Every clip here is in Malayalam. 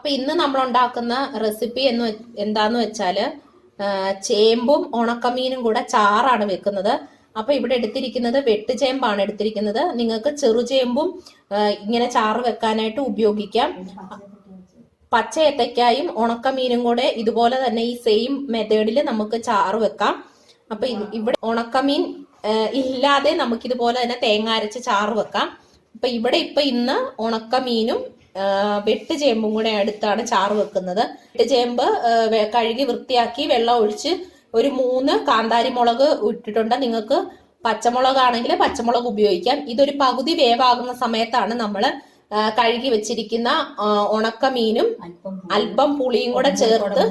അപ്പൊ ഇന്ന് നമ്മൾ ഉണ്ടാക്കുന്ന റെസിപ്പി എന്താന്ന് വെച്ചാല് ചേമ്പും ഉണക്കമീനും കൂടെ ചാറാണ് വെക്കുന്നത്. അപ്പൊ ഇവിടെ എടുത്തിരിക്കുന്നത് വെട്ടുചേമ്പാണ് എടുത്തിരിക്കുന്നത്. നിങ്ങൾക്ക് ചെറുചേമ്പും ഇങ്ങനെ ചാറ് വെക്കാനായിട്ട് ഉപയോഗിക്കാം. പച്ച ഏത്തയ്ക്കായും ഉണക്കമീനും കൂടെ ഇതുപോലെ തന്നെ ഈ സെയിം മെത്തേഡിൽ നമുക്ക് ചാറ് വെക്കാം. അപ്പൊ ഇവിടെ ഉണക്കമീൻ ഇല്ലാതെ നമുക്ക് ഇതുപോലെ തന്നെ തേങ്ങ അരച്ച് ചാറ് വെക്കാം. അപ്പൊ ഇവിടെ ഇന്ന് ഉണക്കമീനും വെട്ടുചേമ്പും കൂടെ അടുത്താണ് ചാറ് വെക്കുന്നത്. വെട്ടുചേമ്പ് കഴുകി വൃത്തിയാക്കി വെള്ളം ഒഴിച്ച് ഒരു 3 കാന്താരി മുളക് ഇട്ടിട്ടുണ്ട്. നിങ്ങൾക്ക് പച്ചമുളകാണെങ്കിൽ പച്ചമുളക് ഉപയോഗിക്കാം. ഇതൊരു പകുതി വേവാകുന്ന സമയത്താണ് നമ്മൾ കഴുകി വെച്ചിരിക്കുന്ന ഉണക്കമീനും അല്പം പുളിയും കൂടെ ചേർത്ത്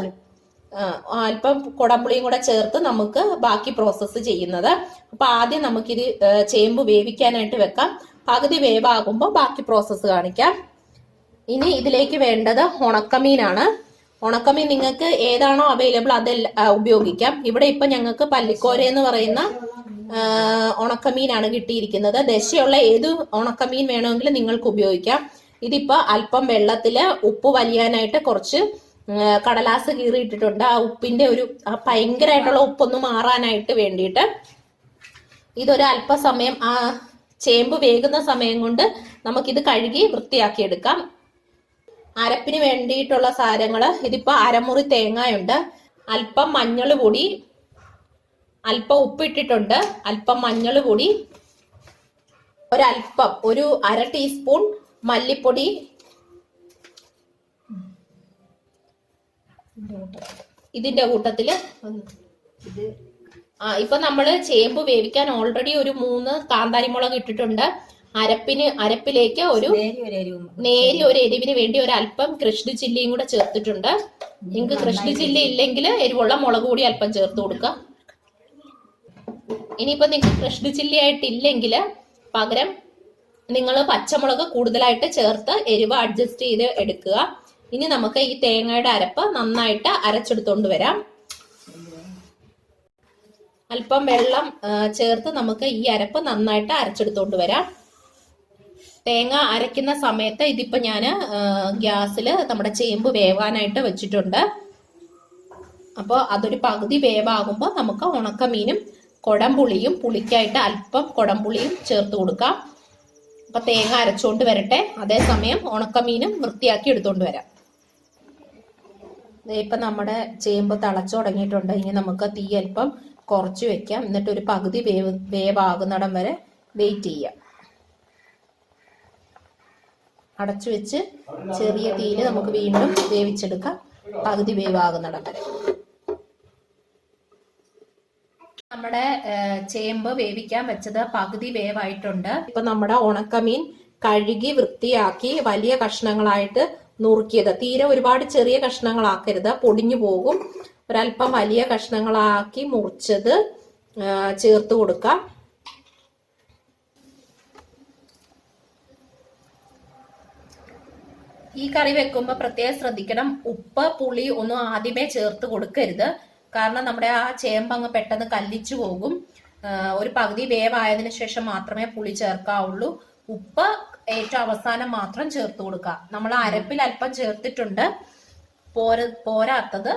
അല്പം കുടംപുളിയും കൂടെ ചേർത്ത് നമുക്ക് ബാക്കി പ്രോസസ്സ് ചെയ്യുന്നത്. അപ്പൊ ആദ്യം നമുക്കിത് ചേമ്പ് വേവിക്കാനായിട്ട് വെക്കാം. പകുതി വേവാകുമ്പോൾ ബാക്കി പ്രോസസ്സ് കാണിക്കാം. ഇനി ഇതിലേക്ക് വേണ്ടത് ഉണക്കമീനാണ്. ഉണക്കമീൻ നിങ്ങൾക്ക് ഏതാണോ അവൈലബിൾ അത് ഉപയോഗിക്കാം. ഇവിടെ ഇപ്പൊ ഞങ്ങൾക്ക് പല്ലിക്കോര എന്ന് പറയുന്ന ഉണക്കമീനാണ് കിട്ടിയിരിക്കുന്നത്. ദശയുള്ള ഏത് ഉണക്കമീൻ വേണമെങ്കിലും നിങ്ങൾക്ക് ഉപയോഗിക്കാം. ഇതിപ്പോ അല്പം വെള്ളത്തില് ഉപ്പ് വലിയാനായിട്ട് കുറച്ച് കടലാസ് കീറിയിട്ടിട്ടുണ്ട്. ആ ഉപ്പിന്റെ ഒരു ഭയങ്കരമായിട്ടുള്ള ഉപ്പൊന്ന് മാറാനായിട്ട് വേണ്ടിയിട്ട് ഇതൊരു അല്പസമയം ആ ചേമ്പ് വേകുന്ന സമയം കൊണ്ട് നമുക്കിത് കഴുകി വൃത്തിയാക്കി എടുക്കാം. അരപ്പിന് വേണ്ടിയിട്ടുള്ള സാധനങ്ങൾ ഇതിപ്പോ അരമുറി തേങ്ങയുണ്ട്, അല്പം മഞ്ഞൾ പൊടി, അല്പം ഉപ്പിട്ടിട്ടുണ്ട്, അല്പം മഞ്ഞൾ പൊടി, ഒരല്പം ഒരു 1/2 ടീസ്പൂൺ മല്ലിപ്പൊടി, ഇതിന്റെ കൂട്ടത്തില് ഇപ്പൊ നമ്മള് ചേമ്പ് വേവിക്കാൻ ഓൾറെഡി ഒരു 3 കാന്താരി മുളക് ഇട്ടിട്ടുണ്ട്. അരപ്പിലേക്ക് ഒരു നേരിയ ഒരു എരിവിന് വേണ്ടി ഒരു അല്പം ക്രഷ്ഡ് ചില്ലിയും കൂടെ ചേർത്തിട്ടുണ്ട്. നിങ്ങൾക്ക് ക്രഷ്ഡ് ചില്ലി ഇല്ലെങ്കിൽ എരിവുള്ള മുളക് കൂടി അല്പം ചേർത്ത് കൊടുക്കുക. ഇനിയിപ്പോ നിങ്ങൾക്ക് ക്രഷ്ഡ് ചില്ലി ആയിട്ടില്ലെങ്കിൽ പകരം നിങ്ങൾ പച്ചമുളക് കൂടുതലായിട്ട് ചേർത്ത് എരിവ് അഡ്ജസ്റ്റ് ചെയ്ത് എടുക്കുക. ഇനി നമുക്ക് ഈ തേങ്ങയുടെ അരപ്പ് നന്നായിട്ട് അരച്ചെടുത്തോണ്ട് വരാം. അല്പം വെള്ളം ചേർത്ത് നമുക്ക് ഈ അരപ്പ് നന്നായിട്ട് അരച്ചെടുത്തോണ്ട് വരാം. തേങ്ങ അരയ്ക്കുന്ന സമയത്ത് ഇതിപ്പോ ഞാൻ ഗ്യാസിൽ നമ്മുടെ ചേമ്പ് വേവാനായിട്ട് വെച്ചിട്ടുണ്ട്. അപ്പോൾ അതൊരു പകുതി വേവാകുമ്പോൾ നമുക്ക് ഉണക്കമീനും കുടംപുളിയും പുളിക്കായിട്ട് അല്പം കുടംപുളിയും ചേർത്ത് കൊടുക്കാം. അപ്പൊ തേങ്ങ അരച്ചോണ്ട് വരട്ടെ, അതേസമയം ഉണക്കമീനും വൃത്തിയാക്കി എടുത്തോണ്ട് വരാം. ഇപ്പൊ നമ്മുടെ ചേമ്പ് തിളച്ചു തുടങ്ങിയിട്ടുണ്ട്. ഇനി നമുക്ക് തീ അല്പം കുറച്ച് വെക്കാം. എന്നിട്ട് ഒരു പകുതി വേവാകുന്നിടം വരെ വെയിറ്റ് ചെയ്യാം. അടച്ചു വെച്ച് ചെറിയ തീയിൽ നമുക്ക് വീണ്ടും വേവിച്ചെടുക്കാം, പകുതി വേവാകുന്നിടം വരെ. നമ്മുടെ ചേമ്പ് വേവിക്കാൻ വെച്ചത് പകുതി വേവായിട്ടുണ്ട്. ഇപ്പൊ നമ്മുടെ ഉണക്കമീൻ കഴുകി വൃത്തിയാക്കി വലിയ കഷ്ണങ്ങളായിട്ട് നുറുക്കിയത്, തീരെ ഒരുപാട് ചെറിയ കഷ്ണങ്ങളാക്കരുത്, പൊടിഞ്ഞു പോകും. ഒരല്പം വലിയ കഷ്ണങ്ങളാക്കി മുറിച്ചത് ചേർത്ത് കൊടുക്കാം. ഈ കറി വെക്കുമ്പോൾ പ്രത്യേകം ശ്രദ്ധിക്കണം, ഉപ്പ് പുളി ഒന്നും ആദ്യമേ ചേർത്ത് കൊടുക്കരുത്. കാരണം നമ്മുടെ ആ ചേമ്പ് അങ്ങ് പെട്ടെന്ന് കല്ലിച്ചു പോകും. ഒരു പകുതി വേവായതിനു ശേഷം മാത്രമേ പുളി ചേർക്കാവുള്ളൂ. ഉപ്പ് ഏറ്റവും അവസാനം മാത്രം ചേർത്ത് കൊടുക്കുക. നമ്മൾ അരപ്പിൽ അല്പം ചേർത്തിട്ടുണ്ട്, പോരാത്തത്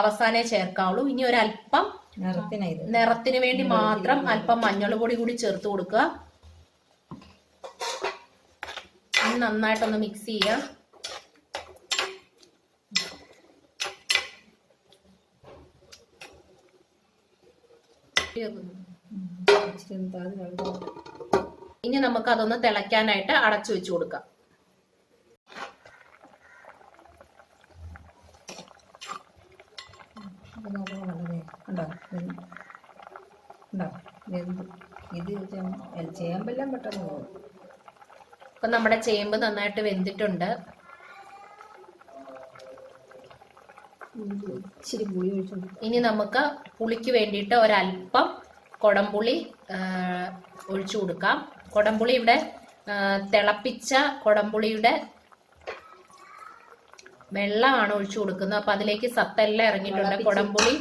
അവസാനേ ചേർക്കാവുള്ളൂ. ഇനി ഒരല്പം നിറത്തിന് വേണ്ടി മാത്രം അല്പം മഞ്ഞൾ പൊടി കൂടി ചേർത്ത് കൊടുക്കുക. നന്നായിട്ടൊന്ന് മിക്സ് ചെയ്യാം. ഇനി നമുക്ക് അതൊന്ന് തിളയ്ക്കാനായിട്ട് അടച്ചു വെച്ച് കൊടുക്കാം. ഇപ്പൊ നമ്മുടെ ചേമ്പ് നന്നായിട്ട് വെന്തിട്ടുണ്ട്. ഇനി നമുക്ക് പുളിക്ക് വേണ്ടിയിട്ട് ഒരല്പം കുടംപുളി ഒഴിച്ചു കൊടുക്കാം. കുടംപുളി ഇവിടെ തിളപ്പിച്ച കുടംപുളിയുടെ വെള്ളമാണ് ഒഴിച്ചു കൊടുക്കുന്നത്. അപ്പൊ അതിലേക്ക് സത്തെല്ലാം ഇറങ്ങിയിട്ടുണ്ട്. കുടംപുളി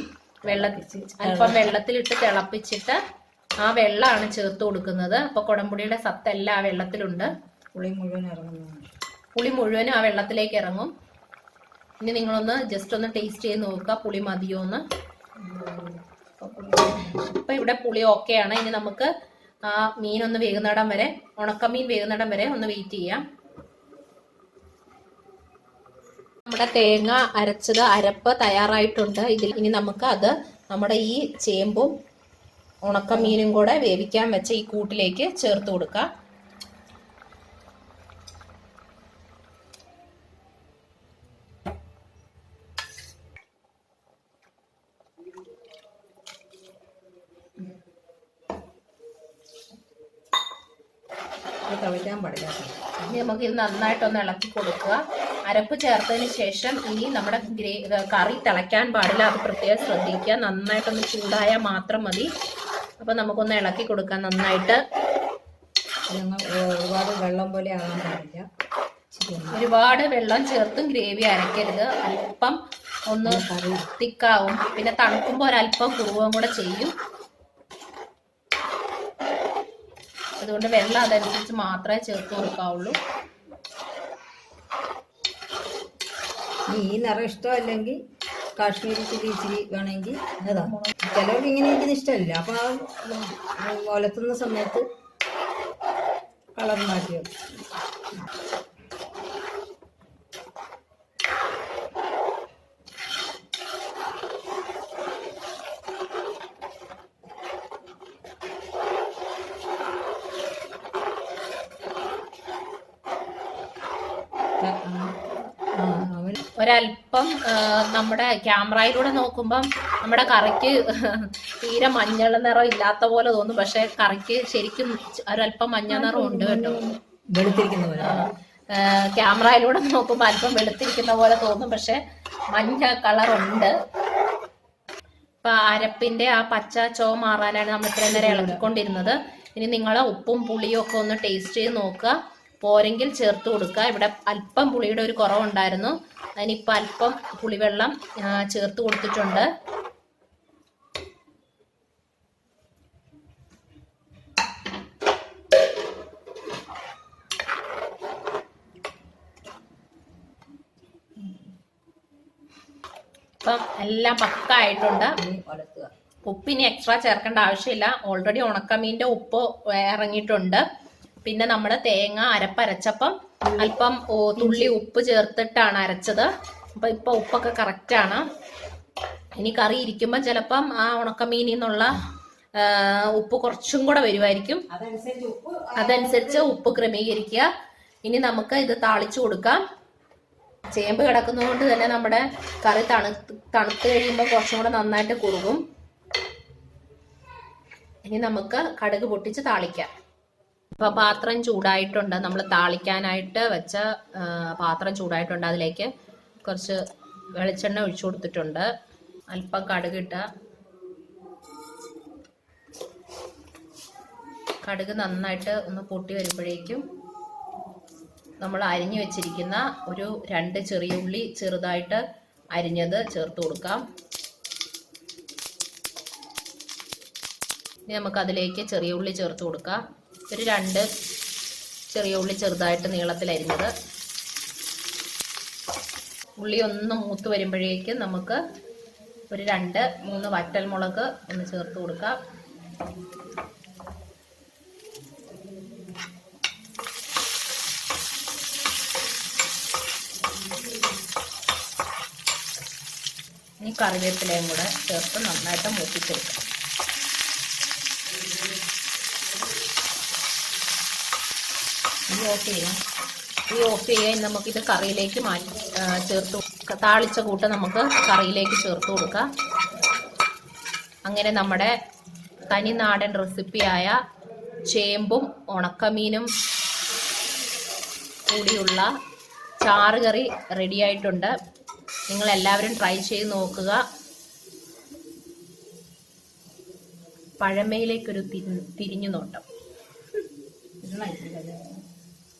അല്പം വെള്ളത്തിലിട്ട് തിളപ്പിച്ചിട്ട് ആ വെള്ളമാണ് ചേർത്ത് കൊടുക്കുന്നത്. അപ്പൊ കുടംപുളിയുടെ സത്തെല്ലാം ആ വെള്ളത്തിലുണ്ട്. പുളി മുഴുവനും ആ വെള്ളത്തിലേക്ക് ഇറങ്ങും. ഇനി നിങ്ങളൊന്ന് ജസ്റ്റ് ഒന്ന് ടേസ്റ്റ് ചെയ്ത് നോക്കുക പുളി മതിയോ എന്ന്. ഇപ്പം ഇവിടെ പുളി ഓക്കെയാണ്. ഇനി നമുക്ക് ആ മീനൊന്ന് വേകുന്നിടം വരെ, ഉണക്കമീൻ വേകുന്നിടം വരെ ഒന്ന് വെയിറ്റ് ചെയ്യാം. നമ്മുടെ തേങ്ങ അരച്ചത് അരപ്പ് തയ്യാറായിട്ടുണ്ട്. ഇതിൽ ഇനി നമുക്ക് അത് നമ്മുടെ ഈ ചേമ്പും ഉണക്കമീനും കൂടെ വേവിക്കാൻ വെച്ച ഈ കൂട്ടിലേക്ക് ചേർത്ത് കൊടുക്കാം. തളിക്കാൻ പാടില്ല. ഇനി നമുക്ക് ഇത് നന്നായിട്ടൊന്ന് ഇളക്കി കൊടുക്കുക. അരപ്പ് ചേർത്തതിന് ശേഷം ഇനി നമ്മുടെ കറി തിളയ്ക്കാൻ പാടില്ല, അത് പ്രത്യേകം ശ്രദ്ധിക്കുക. നന്നായിട്ടൊന്ന് ചൂടായാൽ മാത്രം മതി. അപ്പം നമുക്കൊന്ന് ഇളക്കി കൊടുക്കാം നന്നായിട്ട്. ഒരുപാട് വെള്ളം പോലെ ആകാൻ പാടില്ല. ഒരുപാട് വെള്ളം ചേർത്തും ഗ്രേവി അരക്കരുത്. അല്പം ഒന്ന് തിക്കാവും, പിന്നെ തണുക്കുമ്പോൾ ഒരല്പം കുറുവും കൂടെ ചെയ്യും. അതുകൊണ്ട് വെള്ളം അതനുസരിച്ച് മാത്രമേ ചേർത്ത് കൊടുക്കാവുള്ളൂ. ഈ നിറം ഇഷ്ടമല്ലെങ്കിൽ കാശ്മീരി ചില്ലി ഇച്ചിരി വേണമെങ്കിൽ അതാ. ചിലവർക്ക് ഇങ്ങനെ ഇരിക്കുന്ന ഇഷ്ടമല്ല. അപ്പം ആ ഒലത്തുന്ന സമയത്ത് കളർ മാറ്റി വെക്കും. ഒരല്പം നമ്മുടെ ക്യാമറയിലൂടെ നോക്കുമ്പം നമ്മുടെ കറിക്ക് തീരെ മഞ്ഞൾ നിറം ഇല്ലാത്ത പോലെ തോന്നും. പക്ഷെ കറിക്ക് ശരിക്കും ഒരല്പം മഞ്ഞ നിറം ഉണ്ട് കേട്ടോ. വെളുത്തിരിക്കുന്ന പോലെ ക്യാമറയിലൂടെ നോക്കുമ്പോൾ അല്പം വെളുത്തിരിക്കുന്ന പോലെ തോന്നും, പക്ഷെ മഞ്ഞ കളറുണ്ട്. ഇപ്പൊ അരപ്പിന്റെ ആ പച്ച ചോ മാറാനാണ് നമ്മൾ ഇത്രയും നേരം ഇളക്കിക്കൊണ്ടിരുന്നത്. ഇനി നിങ്ങൾ ഉപ്പും പുളിയും ഒക്കെ ഒന്ന് ടേസ്റ്റ് ചെയ്ത് നോക്കുക. പോരെങ്കിൽ ചേർത്ത് കൊടുക്കുക. ഇവിടെ അല്പം പുളിയുടെ ഒരു കുറവുണ്ടായിരുന്നു, അതിനിപ്പോൾ അല്പം പുളിവെള്ളം ചേർത്ത് കൊടുത്തിട്ടുണ്ട്. ഇപ്പം എല്ലാം പക്കായിട്ടുണ്ട്. ഉപ്പിനി എക്സ്ട്രാ ചേർക്കേണ്ട ആവശ്യമില്ല, ഓൾറെഡി ഉണക്കമീൻ്റെ ഉപ്പ് ഇറങ്ങിയിട്ടുണ്ട്. പിന്നെ നമ്മൾ തേങ്ങ അരപ്പരച്ചപ്പം അല്പം തുള്ളി ഉപ്പ് ചേർത്തിട്ടാണ് അരച്ചത്. അപ്പം ഇപ്പം ഉപ്പൊക്കെ കറക്റ്റാണ്. ഇനി കറി ഇരിക്കുമ്പം ചിലപ്പം ആ ഉണക്കമീനിൽ നിന്നുള്ള ഉപ്പ് കുറച്ചും കൂടെ വരുമായിരിക്കും. അതനുസരിച്ച് ഉപ്പ് ക്രമീകരിക്കുക. ഇനി നമുക്ക് ഇത് താളിച്ചു കൊടുക്കാം. ചേമ്പ് കിടക്കുന്നത് കൊണ്ട് തന്നെ നമ്മുടെ കറി തണുത്ത് കഴിയുമ്പോൾ കുറച്ചും കൂടെ നന്നായിട്ട് കുറുകും. ഇനി നമുക്ക് കടുക് പൊട്ടിച്ച് താളിക്കാം. ഇപ്പം പാത്രം ചൂടായിട്ടുണ്ട്. നമ്മൾ താളിക്കാനായിട്ട് വെച്ച പാത്രം ചൂടായിട്ടുണ്ട്. അതിലേക്ക് കുറച്ച് വെളിച്ചെണ്ണ ഒഴിച്ചു കൊടുത്തിട്ടുണ്ട്. അല്പം കടുകിട്ട കടുക് നന്നായിട്ട് ഒന്ന് പൊട്ടി വരുമ്പോഴേക്കും നമ്മൾ അരിഞ്ഞു വെച്ചിരിക്കുന്ന ഒരു 2 ചെറിയ ഉള്ളി ചെറുതായിട്ട് അരിഞ്ഞത് ചേർത്ത് കൊടുക്കാം. ഇനി നമുക്ക് അതിലേക്ക് ചെറിയ ഉള്ളി ചേർത്ത് കൊടുക്കാം. ഒരു 2 ചെറിയ ഉള്ളി ചെറുതായിട്ട് നീളത്തിൽ അരിഞ്ഞത്. ഉള്ളി ഒന്ന് മൂത്ത് വരുമ്പോഴേക്കും നമുക്ക് ഒരു 2-3 വറ്റൽമുളക് ഒന്ന് ചേർത്ത് കൊടുക്കാം. ഇനി കറിവേപ്പിലയും കൂടെ ചേർത്ത് നന്നായിട്ട് മൂപ്പിച്ചെടുക്കാം. ഈ ഓഫ് ചെയ്യാൻ നമുക്കിത് കറിയിലേക്ക് ചേർത്ത് താളിച്ച കൂട്ട് നമുക്ക് കറിയിലേക്ക് ചേർത്ത് കൊടുക്കാം. അങ്ങനെ നമ്മുടെ തനിനാടൻ റെസിപ്പിയായ ചേമ്പും ഉണക്കമീനും കൂടിയുള്ള ചാറുകറി റെഡിയായിട്ടുണ്ട്. നിങ്ങളെല്ലാവരും ട്രൈ ചെയ്ത് നോക്കുക. പഴമയിലേക്കൊരു തിരിഞ്ഞു നോട്ടം.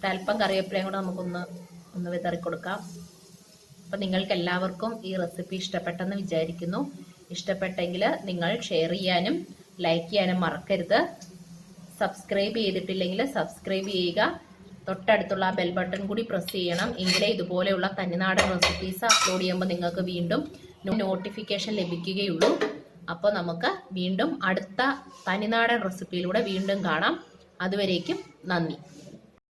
ഒരല്പം കറിവേപ്പിലയും കൂടെ നമുക്കൊന്ന് വിതറി കൊടുക്കാം. അപ്പം നിങ്ങൾക്ക് എല്ലാവർക്കും ഈ റെസിപ്പി ഇഷ്ടപ്പെട്ടെന്ന് വിചാരിക്കുന്നു. ഇഷ്ടപ്പെട്ടെങ്കിൽ നിങ്ങൾ ഷെയർ ചെയ്യാനും ലൈക്ക് ചെയ്യാനും മറക്കരുത്. സബ്സ്ക്രൈബ് ചെയ്തിട്ടില്ലെങ്കിൽ സബ്സ്ക്രൈബ് ചെയ്യുക. തൊട്ടടുത്തുള്ള ആ ബെൽ ബട്ടൺ കൂടി പ്രസ് ചെയ്യണം. എങ്കിലേ ഇതുപോലെയുള്ള തനിനാടൻ റെസിപ്പീസ് അപ്ലോഡ് ചെയ്യുമ്പോൾ നിങ്ങൾക്ക് വീണ്ടും നോട്ടിഫിക്കേഷൻ ലഭിക്കുകയുള്ളൂ. അപ്പോൾ നമുക്ക് വീണ്ടും അടുത്ത തനിനാടൻ റെസിപ്പിയിലൂടെ വീണ്ടും കാണാം. അതുവരേക്കും നന്ദി.